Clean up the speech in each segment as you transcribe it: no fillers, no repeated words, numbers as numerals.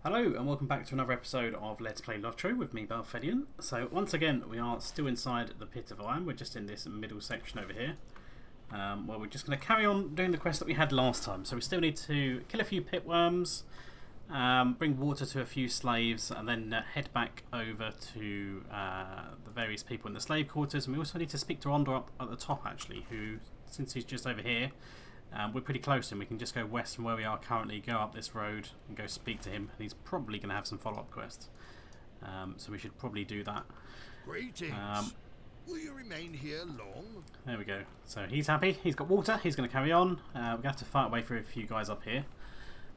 Hello and welcome back to another episode of Let's Play LOTRO with me, Balthelion. So once again we are still inside the Pit of Iron. We're just in this middle section over here. Well, we're just going to carry on doing the quest that we had last time. So we still need to kill a few pitworms, bring water to a few slaves, and then head back over to the various people in the slave quarters. And we also need to speak to Ondor up at the top actually, who, since he's just over here, we're pretty close to him. We can just go west from where we are currently, go up this road and go speak to him. And he's probably going to have some follow-up quests. So we should probably do that. Greetings. Will you remain here long? There we go. So he's happy. He's got water. He's going to carry on. We're going to have to fight our way through a few guys up here.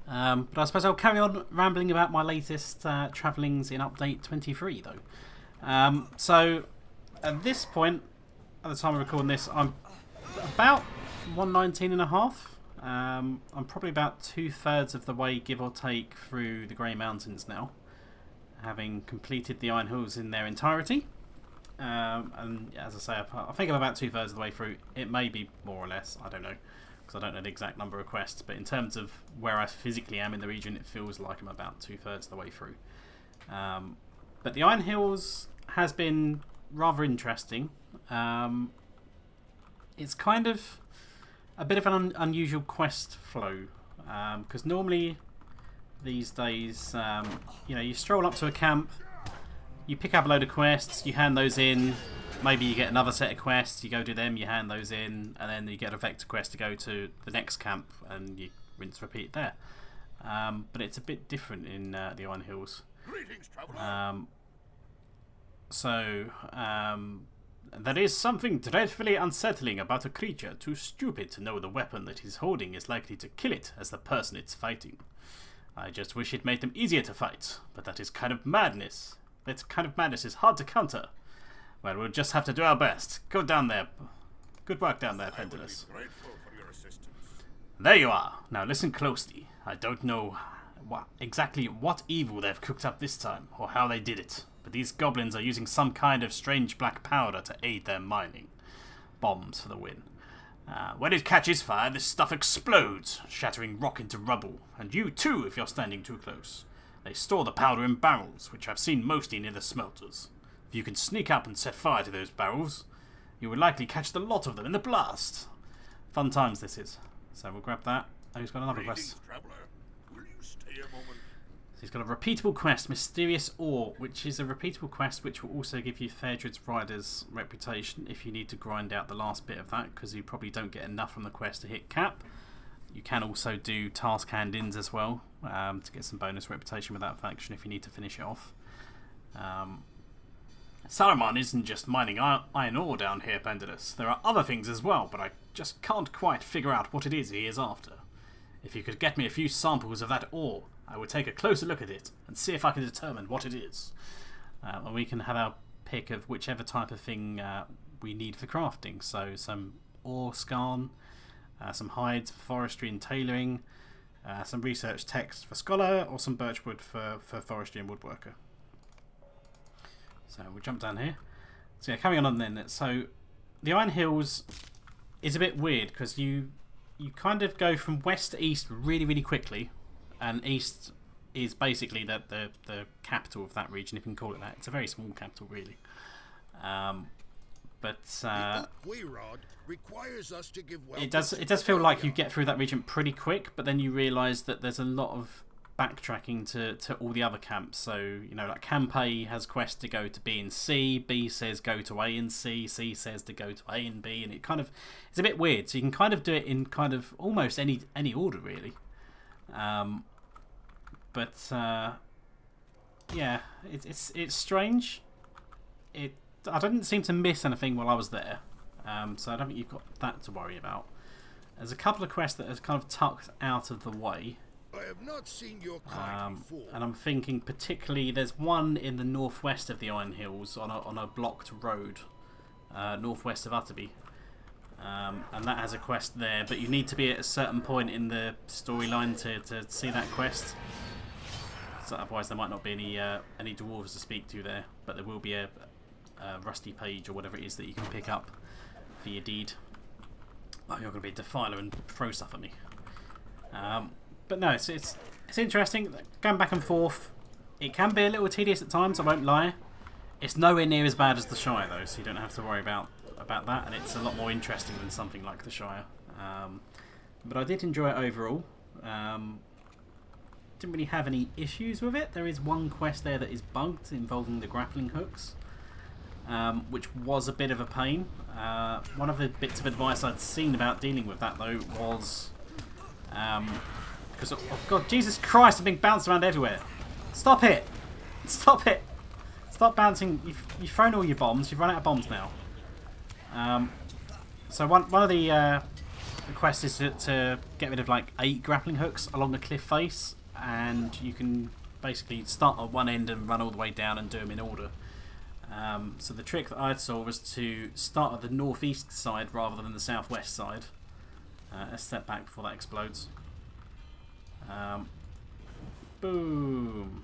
But I suppose I'll carry on rambling about my latest travellings in Update 23, though. So at this point, at the time of recording this, I'm about 119 and a half. I'm probably about 2/3 of the way, give or take, through the Grey Mountains now, having completed the Iron Hills in their entirety. And as I say, I think I'm about 2/3 of the way through. It may be more or less, I don't know, because I don't know the exact number of quests, but in terms of where I physically am in the region, it feels like I'm about 2/3 of the way through. But the Iron Hills has been rather interesting. It's kind of a bit of an unusual quest flow, because normally these days, you stroll up to a camp, you pick up a load of quests, you hand those in, maybe you get another set of quests, you go do them, you hand those in, and then you get a vector quest to go to the next camp, and you rinse repeat there. But it's a bit different in the Iron Hills. Greetings, traveler. There is something dreadfully unsettling about a creature too stupid to know the weapon that he's holding is likely to kill it as the person it's fighting. I just wish it made them easier to fight, but that is kind of madness. That kind of madness is hard to counter. Well, we'll just have to do our best. Go down there. Good work down there, Pendulous. Grateful for your assistance. There you are. Now listen closely. I don't know exactly what evil they've cooked up this time, or how they did it. But these goblins are using some kind of strange black powder to aid their mining. Bombs for the win. When it catches fire, this stuff explodes, shattering rock into rubble. And you too, if you're standing too close. They store the powder in barrels, which I've seen mostly near the smelters. If you can sneak up and set fire to those barrels, you will likely catch the lot of them in the blast. Fun times this is. So we'll grab that. Oh, he's got another quest. Traveler. Will you stay a moment? He's got a repeatable quest, Mysterious Ore, which is a repeatable quest which will also give you Fairdred's Rider's reputation if you need to grind out the last bit of that, because you probably don't get enough from the quest to hit cap. You can also do task hand-ins as well, to get some bonus reputation with that faction if you need to finish it off. Saruman isn't just mining iron ore down here, Pendulous. There are other things as well, but I just can't quite figure out what it is he is after. If you could get me a few samples of that ore, I would take a closer look at it and see if I can determine what it is. And we can have our pick of whichever type of thing we need for crafting. So some ore scarn, some hides for forestry and tailoring, some research text for scholar, or some birchwood for forestry and woodworker. So we'll jump down here. So yeah, carrying on then. So the Iron Hills is a bit weird because you kind of go from west to east really, really quickly. And east is basically the capital of that region, if you can call it that. It's a very small capital, really. The Quayrod requires us to give it does feel like you get through that region pretty quick, but then you realise that there's a lot of backtracking to all the other camps. So, like Camp A has quests to go to B and C, B says go to A and C says to go to A and B, and it's a bit weird. So you can kind of do it in kind of almost any order, really. Yeah, it's strange. I didn't seem to miss anything while I was there, so I don't think you've got that to worry about. There's a couple of quests that are kind of tucked out of the way. I have not seen your kind before. And I'm thinking particularly there's one in the northwest of the Iron Hills on a blocked road, northwest of Utterby. And that has a quest there, but you need to be at a certain point in the storyline to see that quest. So otherwise there might not be any dwarves to speak to there, but there will be a rusty page or whatever it is that you can pick up for your deed. Oh, you're going to be a defiler and throw stuff at me. But no, it's It's interesting going back and forth. It can be a little tedious at times, I won't lie. It's nowhere near as bad as the Shire though, so you don't have to worry about that, and it's a lot more interesting than something like the Shire. But I did enjoy it overall. Didn't really have any issues with it. There is one quest there that is bugged involving the grappling hooks, which was a bit of a pain. One of the bits of advice I'd seen about dealing with that though was because oh god, Jesus Christ, I'm being bounced around everywhere. Stop it! Stop it! Stop bouncing. You've thrown all your bombs. You've run out of bombs now. So one of the quests is to get rid of like 8 grappling hooks along the cliff face, and you can basically start at one end and run all the way down and do them in order. So the trick that I saw was to start at the northeast side rather than the southwest side. Let's step back before that explodes. Boom.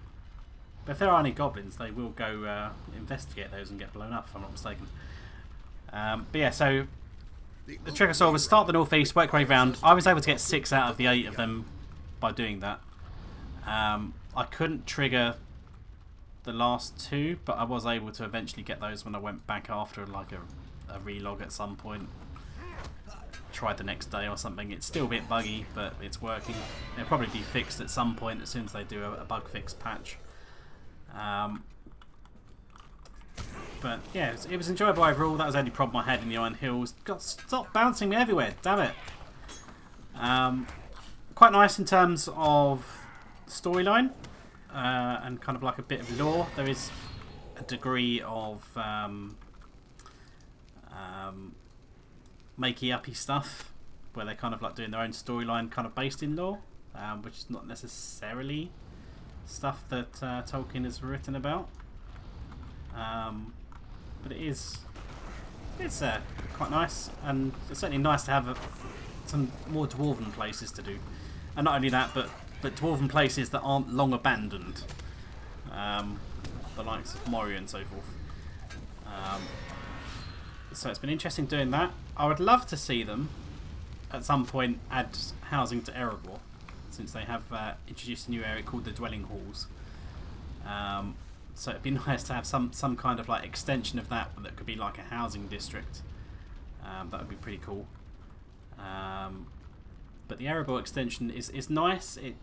But if there are any goblins, they will go investigate those and get blown up, if I'm not mistaken. But yeah, so the trick I saw was start the northeast, work your way round. I was able to get 6 out of the 8 of them by doing that. I couldn't trigger the last 2, but I was able to eventually get those when I went back after like a relog at some point. Tried the next day or something. It's still a bit buggy, but it's working. It'll probably be fixed at some point as soon as they do a bug fix patch. But yeah, it was enjoyable overall. That was the only problem I had in the Iron Hills. God, stop bouncing me everywhere, damn it. Quite nice in terms of storyline and kind of like a bit of lore. There is a degree of makey-uppy stuff where they're kind of like doing their own storyline kind of based in lore, which is not necessarily stuff that Tolkien has written about. But it's quite nice, and it's certainly nice to have some more dwarven places to do. And not only that, but dwarven places that aren't long abandoned. The likes of Moria and so forth. So it's been interesting doing that. I would love to see them at some point add housing to Erebor, since they have introduced a new area called the Dwelling Halls. So it'd be nice to have some kind of like extension of that could be like a housing district. That would be pretty cool. But the Erebor extension is nice. It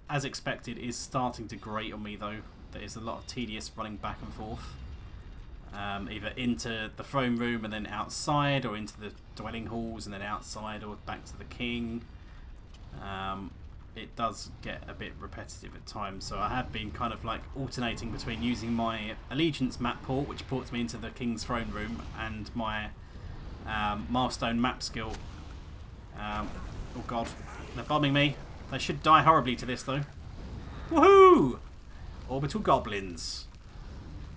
as expected is starting to grate on me though. There is a lot of tedious running back and forth. Either into the throne room and then outside, or into the dwelling halls and then outside, or back to the king. It does get a bit repetitive at times, so I have been kind of like alternating between using my allegiance map port, which ports me into the king's throne room, and my milestone map skill. Oh god, they're bombing me. They should die horribly to this though. Woohoo! Orbital goblins.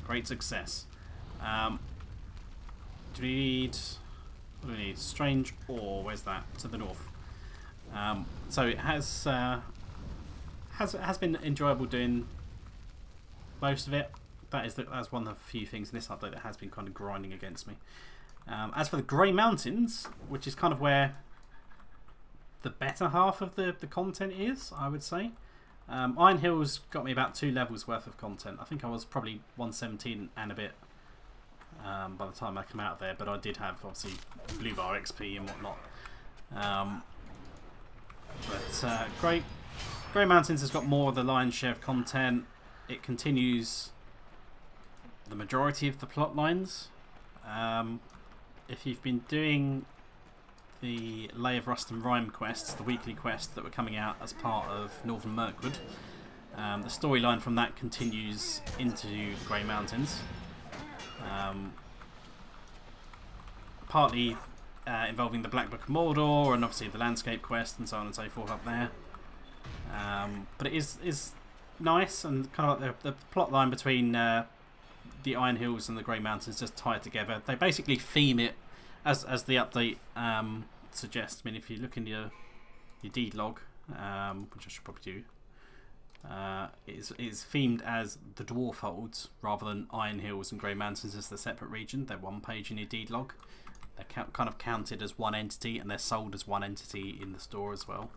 Great success. Do we need... What do we need? Strange ore. Where's that? To the north. So it has been enjoyable doing most of it. That's one of the few things in this update that has been kind of grinding against me. As for the Grey Mountains, which is kind of where the better half of the content is, I would say. Iron Hills got me about 2 levels worth of content. I think I was probably 117 and a bit by the time I come out of there, but I did have obviously blue bar XP and whatnot. But Grey Mountains has got more of the lion's share of content. It continues the majority of the plot lines. If you've been doing the Lay of Rust and Rhyme quests, the weekly quests that were coming out as part of Northern Mirkwood, the storyline from that continues into Grey Mountains. Partly involving the Black Book of Mordor, and obviously the landscape quest and so on and so forth up there. But it is nice, and kind of like the plot line between the Iron Hills and the Grey Mountains just tied together. They basically theme it as the update suggests. I mean, if you look in your deed log, which I should probably do, it's themed as the Dwarf Holds rather than Iron Hills and Grey Mountains as the separate region. They're one page in your deed log. They're kind of counted as one entity, and they're sold as one entity in the store as well.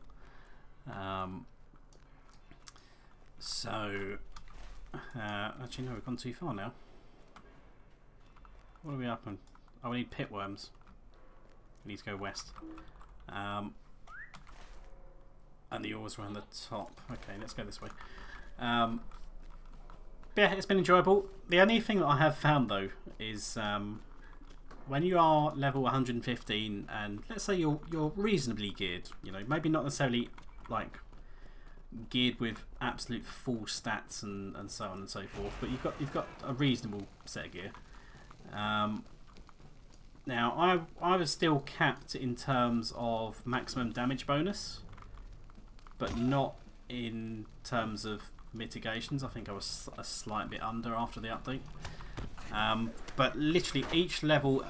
So, actually no, we've gone too far now. What are we up on? Oh, we need pitworms. We need to go west. And the oars were on the top. Okay, let's go this way. Yeah, it's been enjoyable. The only thing that I have found though is when you are level 115 and let's say you're reasonably geared, you know, maybe not necessarily like geared with absolute full stats and so on and so forth, but you've got a reasonable set of gear. Now I was still capped in terms of maximum damage bonus, but not in terms of mitigations. I think I was a slight bit under after the update. But literally each level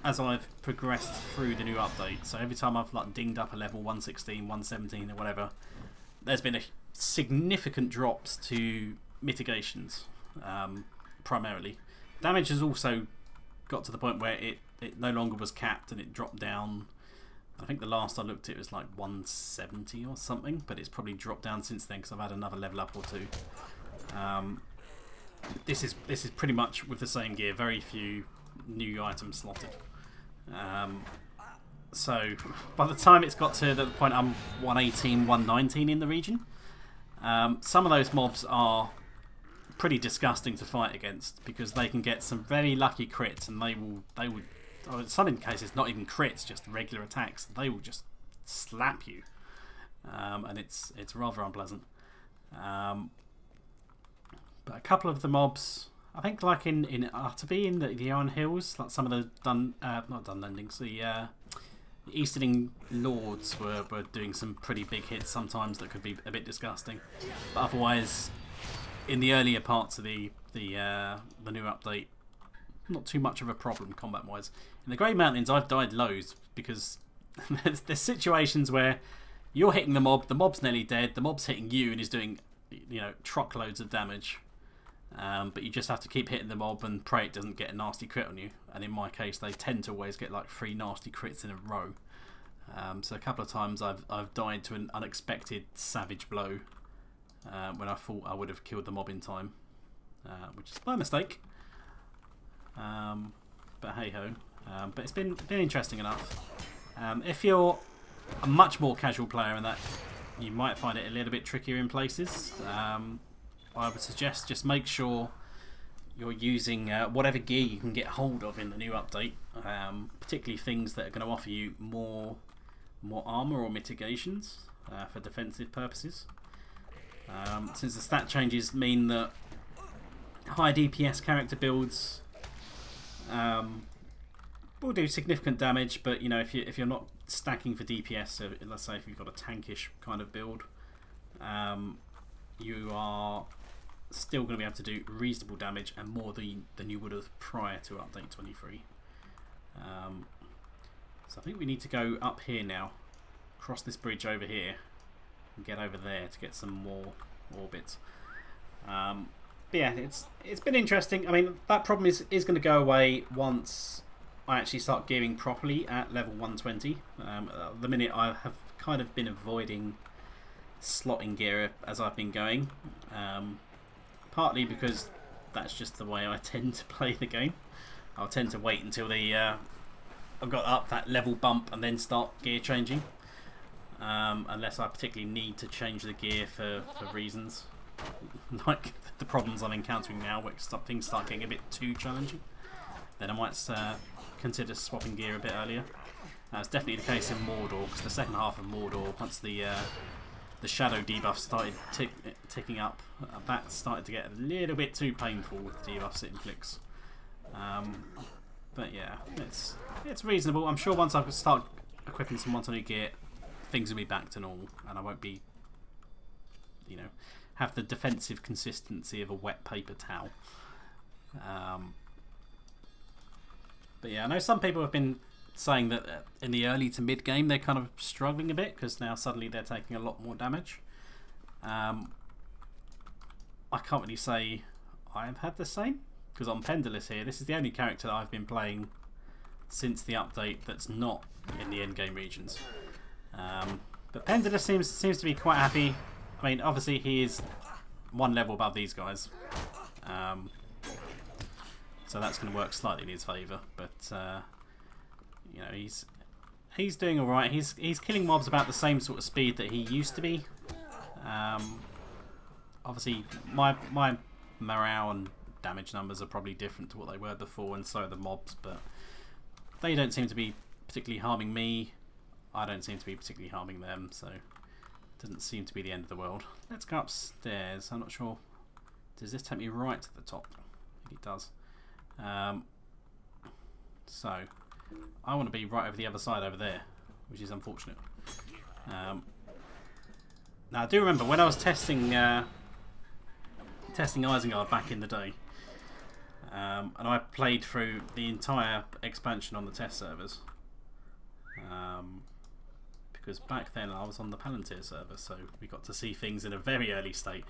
as I've progressed through the new update, so every time I've like dinged up a level 116, 117 or whatever, there's been a significant drops to mitigations, primarily. Damage has also got to the point where it no longer was capped and it dropped down. I think the last I looked at it was like 170 or something, but it's probably dropped down since then because I've had another level up or two. This is pretty much with the same gear, very few new items slotted. So by the time it's got to the point I'm 118, 119 in the region, some of those mobs are pretty disgusting to fight against because they can get some very lucky crits and they will or in some cases not even crits, just regular attacks. They will just slap you, and it's rather unpleasant. But a couple of the mobs, I think, like in Utterby in the Iron Hills, like some of the not Dunlandings, the Easterling Lords were doing some pretty big hits sometimes that could be a bit disgusting. But otherwise, in the earlier parts of the new update, not too much of a problem combat wise. In the Grey Mountains, I've died loads because there's situations where you're hitting the mob's nearly dead, the mob's hitting you and is doing, you know, truckloads of damage. But you just have to keep hitting the mob and pray it doesn't get a nasty crit on you. And in my case, they tend to always get like 3 nasty crits in a row. So a couple of times I've died to an unexpected savage blow when I thought I would have killed the mob in time, which is my mistake. But hey ho. But it's been interesting enough. If you're a much more casual player and that you might find it a little bit trickier in places, I would suggest just make sure you're using whatever gear you can get hold of in the new update, particularly things that are going to offer you more armor or mitigations for defensive purposes. Since the stat changes mean that high DPS character builds will do significant damage, but you know, if you're not stacking for DPS, so let's say if you've got a tankish kind of build, you are still going to be able to do reasonable damage and more than you would have prior to update 23. So I think we need to go up here now, cross this bridge over here and get over there to get some more orbits. But yeah, it's been interesting. I mean, that problem is going to go away once I actually start gearing properly at level 120. At the minute I have kind of been avoiding slotting gear as I've been going, partly because that's just the way I tend to play the game. I'll tend to wait until I've got up that level bump and then start gear changing, unless I particularly need to change the gear for reasons like the problems I'm encountering now, where things start getting a bit too challenging. Then I might consider swapping gear a bit earlier. That's definitely the case in Mordor, because the second half of Mordor, once the shadow debuff started ticking up, that started to get a little bit too painful with the debuffs it inflicts. But yeah, it's reasonable. I'm sure once I start equipping some 120 gear, things will be back to normal, and I won't be, you know, have the defensive consistency of a wet paper towel. But yeah, I know some people have been saying that in the early to mid game they're kind of struggling a bit because now suddenly they're taking a lot more damage. I can't really say I've had the same, because on Pendulous here, this is the only character that I've been playing since the update that's not in the endgame regions. But Pendulous seems to be quite happy. I mean, obviously he is one level above these guys. So that's going to work slightly in his favour, but you know, he's doing all right. He's killing mobs about the same sort of speed that he used to be. Obviously, my morale and damage numbers are probably different to what they were before, and so are the mobs, but they don't seem to be particularly harming me. I don't seem to be particularly harming them, so it doesn't seem to be the end of the world. Let's go upstairs. I'm not sure. Does this take me right to the top? I think it does. So I want to be right over the other side over there, which is unfortunate. Now I do remember when I was testing Isengard back in the day, and I played through the entire expansion on the test servers, because back then I was on the Palantir server, so we got to see things in a very early state.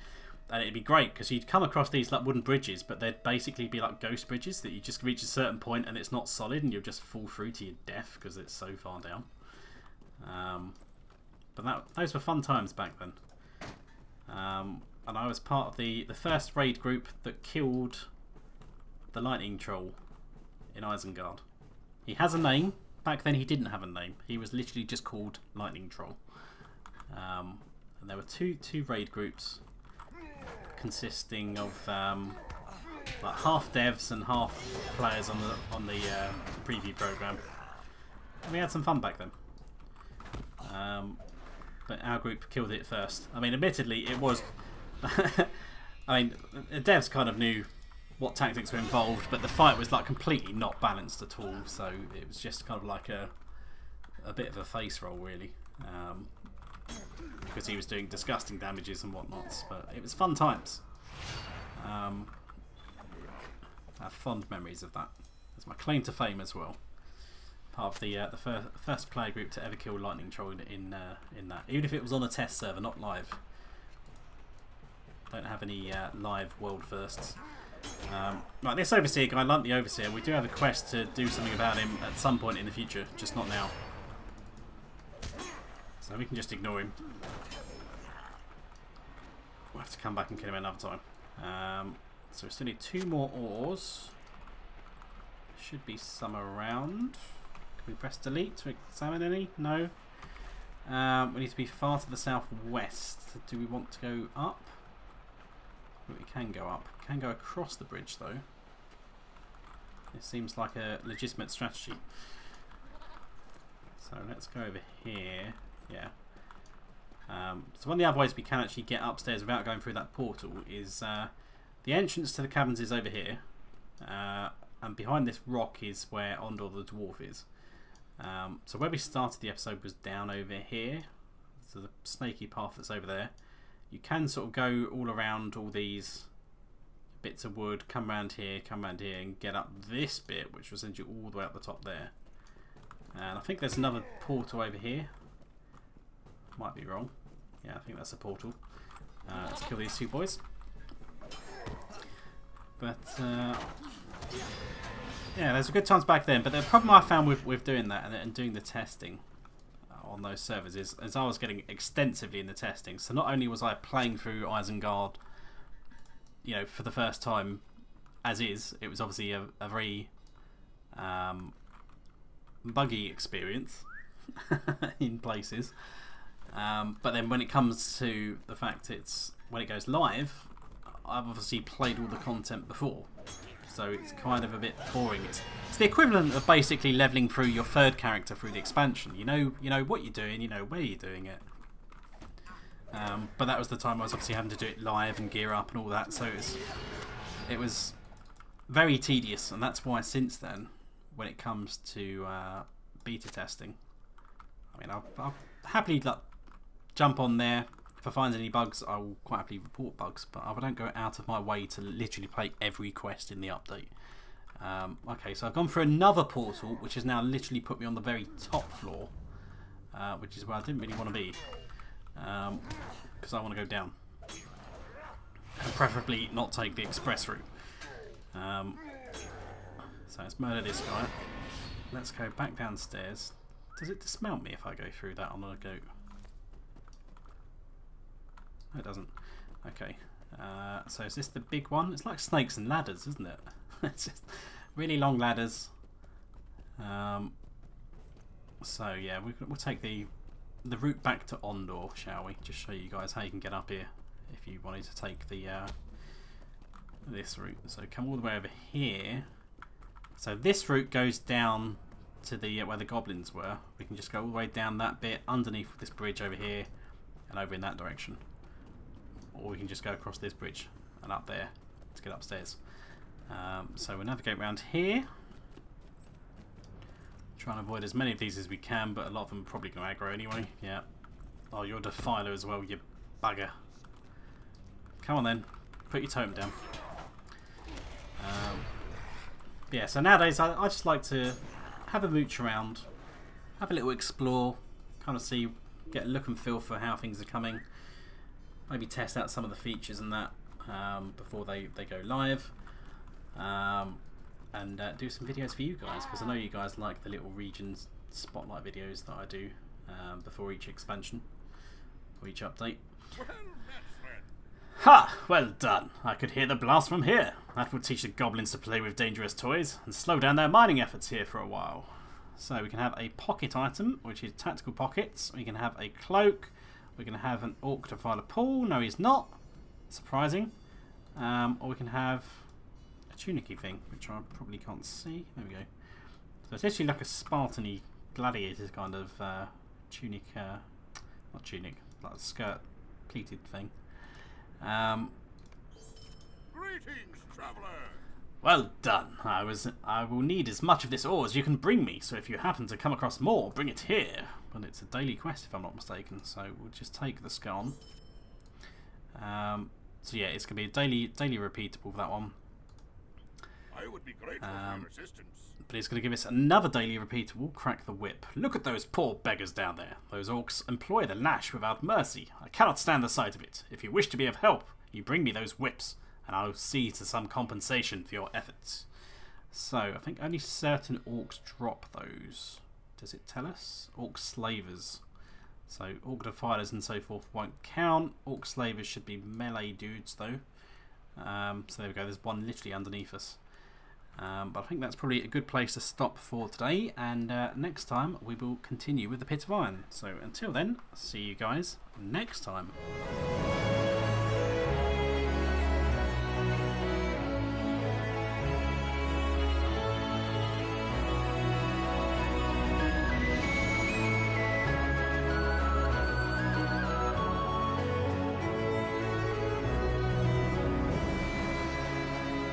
And it'd be great because you'd come across these like wooden bridges, but they'd basically be like ghost bridges that you just reach a certain point and it's not solid, and you'll just fall through to your death because it's so far down. But those were fun times back then. And I was part of the first raid group that killed the lightning troll in Isengard. He has a name. Back then he didn't have a name. He was literally just called Lightning Troll. And there were two raid groups, consisting of like half devs and half players on the preview program. And we had some fun back then. But our group killed it first. I mean, admittedly, it was. I mean, the devs kind of knew what tactics were involved, but the fight was like completely not balanced at all. So it was just kind of like a bit of a face roll, really. Because he was doing disgusting damages and whatnots, but it was fun times. I have fond memories of that. That's my claim to fame as well. Part of the first player group to ever kill Lightning Troll in that, even if it was on a test server, not live. Don't have any live world firsts. Right, this Overseer guy, like the Overseer, we do have a quest to do something about him at some point in the future, just not now. So we can just ignore him. We'll have to come back and kill him another time. So we still need 2 more ores. Should be some around. Can we press delete to examine any? No. We need to be far to the southwest. Do we want to go up? We can go up. We can go across the bridge though. It seems like a legitimate strategy. So let's go over here. Yeah. So one of the other ways we can actually get upstairs without going through that portal is the entrance to the caverns is over here, and behind this rock is where Ondor the dwarf is. So where we started the episode was down over here, so the snaky path that's over there. You can sort of go all around all these bits of wood, come around here, and get up this bit, which will send you all the way up the top there. And I think there's another portal over here. Might be wrong. Yeah, I think that's a portal. Let's kill these 2 boys. But yeah, there's a good times back then. But the problem I found with doing that and doing the testing on those servers is I was getting extensively in the testing. So not only was I playing through Isengard, you know, for the first time as is, it was obviously a very buggy experience in places. But then when it comes to the fact when it goes live, I've obviously played all the content before, so it's kind of a bit boring. It's the equivalent of basically leveling through your 3rd character through the expansion. You know what you're doing, you know where you're doing it. But that was the time I was obviously having to do it live and gear up and all that, so it was very tedious, and that's why since then, when it comes to beta testing, I mean, I'll happily jump on there. If I find any bugs, I will quite happily report bugs, but I don't go out of my way to literally play every quest in the update. Okay, so I've gone for another portal, which has now literally put me on the very top floor, which is where I didn't really want to be, because I want to go down, and preferably not take the express route. So let's murder this guy. Let's go back downstairs. Does it dismount me if I go through that on a goat? No, it doesn't. Okay. So is this the big one? It's like snakes and ladders, isn't it? It's just really long ladders. So yeah, we'll take the route back to Ondor, shall we? Just show you guys how you can get up here if you wanted to take the this route. So come all the way over here. So this route goes down to the where the goblins were. We can just go all the way down that bit underneath this bridge over here and over in that direction. Or we can just go across this bridge and up there to get upstairs. So we'll navigate around here. Try and avoid as many of these as we can, but a lot of them are probably going to aggro anyway. Yeah. Oh, you're a defiler as well, you bugger. Come on then. Put your totem down. Yeah, so nowadays I just like to have a mooch around, have a little explore, kind of see, get a look and feel for how things are coming. Maybe test out some of the features and that before they go live. And do some videos for you guys, because I know you guys like the little regions spotlight videos that I do before each expansion or each update. Ha! Well done. I could hear the blast from here. That would teach the goblins to play with dangerous toys and slow down their mining efforts here for a while. So we can have a pocket item, which is tactical pockets. We can have a cloak. We can have an orc to file a pool. No, he's not. Surprising. Or we can have a tunicky thing, which I probably can't see. There we go. So it's actually like a Spartan-y gladiator's kind of tunic, not tunic, like a skirt pleated thing. Greetings, traveller. Well done. I will need as much of this ore as you can bring me, so if you happen to come across more, bring it here. But it's a daily quest if I'm not mistaken, so we'll just take the scone. So yeah, it's going to be a daily repeatable for that one. I would be grateful for your assistance. But it's going to give us another daily repeatable, crack the whip. Look at those poor beggars down there. Those orcs employ the lash without mercy. I cannot stand the sight of it. If you wish to be of help, you bring me those whips, and I'll see to some compensation for your efforts. So, I think only certain orcs drop those. Does it tell us? Orc slavers. So, orc defilers and so forth won't count. Orc slavers should be melee dudes, though. So there we go, there's one literally underneath us. But I think that's probably a good place to stop for today, and next time we will continue with the Pit of Iron. So until then, see you guys next time.